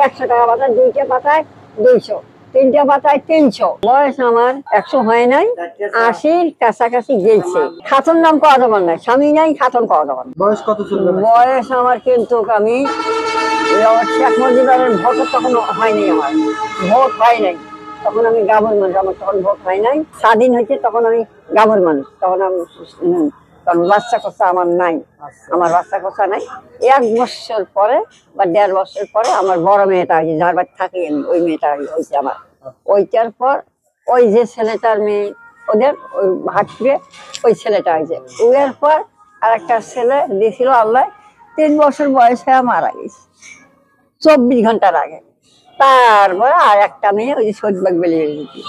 100 টাকা পাতা, 2টা পাতায় 200, 3টা পাতায় 300। বয়স আমার 100 হয় নাই, 80-র কাছাকাছি গেছে। খাতুন নাম কওয়া যাবে না, স্বামী নাই, খাতুন কওয়া যাবে না। বয়স কত চলবে? বয়স আমার কিন্তু আমি শেখ মুজিবের ভোট তখন হয়নি, আমার ভোট হয় নাই তখন, আমি গাভর মানুষ, আমার তখন ভোট হয় নাই। স্বাধীন হয়েছে তখন আমি গাভর মানুষ, তখন আমি কারণ বাচ্চা কোচা আমার নাই, আমার বাচ্চা কোচা নাই। 1 বছর পরে বা 1.5 বছর পরে আমার বড় মেয়েটা হয়েছে, যার বাড়ি থাকি আমি, ওই মেয়েটা হয়েছে আমার। ওইটার পর ওই যে ছেলেটার মেয়ে ওদের ওই হাটপুরে ওই ছেলেটা হয়েছে। ওর পর আর একটা ছেলে দিয়েছিল আল্লাহ, 3 বছর বয়সে মারা গেছে 24 ঘন্টার আগে। তারপরে আর একটা মেয়ে ওই যে সৈদবাগ বেরিয়ে গেছে।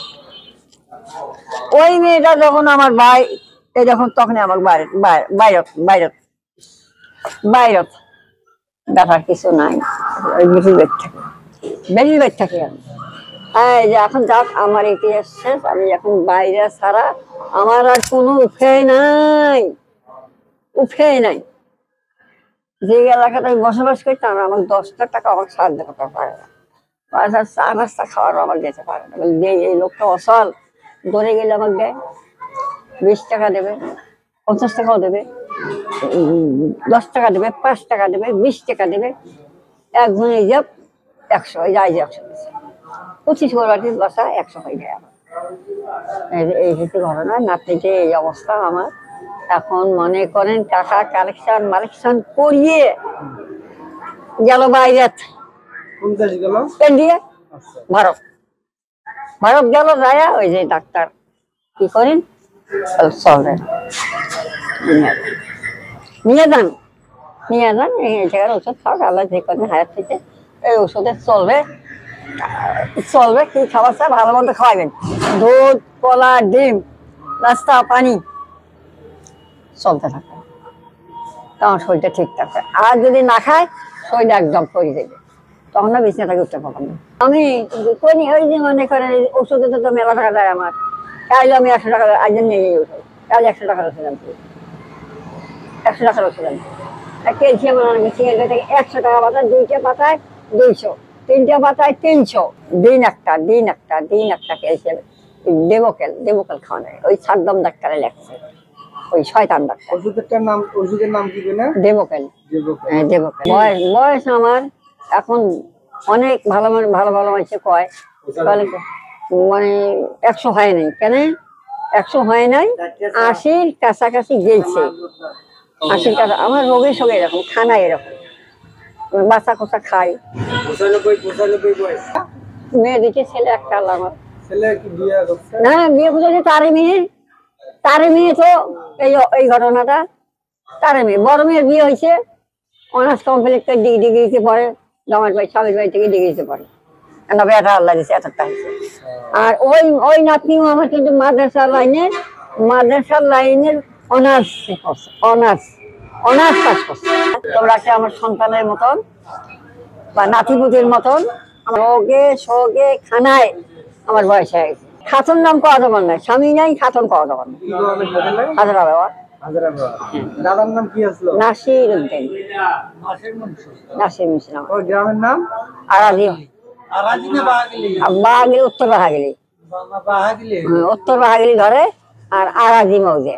ওই মেয়েটা যখন আমার ভাই যখন, তখন আমার বাইরত দেখার কিছু নাই, ওই বেশিরভাগ থাকে, বেশিরভাগ থাকে। আমি এই যে এখন যাক আমার ইতিহাস শেষ, আমি এখন বাইরে ছাড়া আমার আর কোনো উপায় নাই, উপায় নাই। যে এলাকাতে আমি বসবাস করতাম, আমার 10টা টাকা আমার সাহায্য করতে পারে না, চা নাস্তা খাওয়ার আমার যেতে পারে না। এই লোকটা অসল, ধরে গেলে আমাকে দেয় 20 টাকা দেবে, 50 টাকাও দেবে, 10 টাকা দেবে, 5 টাকা দেবে, 20 টাকা দেবে। একজন এই যে 100, এই যে 100 25 বাটির বাসা 100 হয়ে যায় আমার। এই হচ্ছে ঘটনা। নাতনিতে এই অবস্থা আমার। এখন মনে করেন টাকা কালেকশন করিয়ে গেল বাইরে, কোন দেশ গেল? ইন্ডিয়া, ভারত। ভারত গেল যায়, ওই যে ডাক্তার কি করেন চলবে, নিয়ে যান এই জায়গার ওষুধ খাওয়া, আল্লাহ যে কদিন হায়াত থেকে এই ওষুধে চলবে। কি খাবার চাই ভালো মন্দ খাওয়াবেন, দুধ, কলা, ডিম, নাস্তা, পানি চলতে থাকে, তখন শরীরটা ঠিক থাকবে। আর যদি না খায় শরীর একদম পড়ে যাবে, তখন না বিছানা থেকে উঠতে পারবেন না। আমি করি ওই যে মনে করেন ওষুধে তো মেলা টাকা যায় আমার। তাইলে আমি 100 টাকা আজ নিয়ে যাই ওষুধ, তাহলে 100 টাকার ওষুধ আনছি, 100 টাকার ওষুধ আনছি। ক্যালসিয়াম আনছি 100 টাকা পাতা, 2টা পাতায় 200, 3টা পাতায় 300। দিন একটা ক্যালসিয়াম দেবকেল খাওয়া নেয়, ওই সাদ্দাম ডাক্তারে লেখছে, ওই শয়তান ডাক্তার। ওষুধের নাম কি বলে? দেবকেল। হ্যাঁ, দেবকেল। বয়স আমার এখন অনেক ভালো মানুষে কয় মানে 100 হয় নাই, কেন 100 হয় নাই, 80-র কাছাকাছি গেছে। 80-র কাছে আমার রোগের সঙ্গে এরকম, খানা এরকম, বাচ্চা কোচা খাই। 95 বয়স। মেয়ে দিকে ছেলে একটা আল্লাহ আমার। ছেলে কি বিয়ে করছে? না, বিয়ে করছে তারে মেয়ে তো এই ঘটনাটা তারে মেয়ে। বড় মেয়ের বিয়ে হয়েছে, অনার্স কমপ্লিট করে ডিগ্রিতে পড়ে, জামাই ভাই স্বামীর বাড়ি থেকে ডিগ্রিতে পড়ে, বেটা আল্লাহ দিচ্ছে এতটা হয়েছে। আর ওই নাতনিও আমার কিন্তু মাদ্রাসার লাইনের অনার্স পাস করছে। তোমরা কি আমার সন্তানের মতন বা নাতিপুতির মতন, আমার রোগে খানায় আমার বয়স হয়ে গেছে। খাতুন নাম কওয়া যাবে না, স্বামী নাই, খাতুন কওয়া যাবে না। হাজারা বাবা। দাদার নাম কি আসলো? নাসির উদ্দিন। নাসির মিশ্র। ওই গ্রামের নাম? আরাজি। বাহাগিলি, উত্তর বাহাগিলি। উত্তর বাহাগিলি ধরে আর আরাজি মৌজে।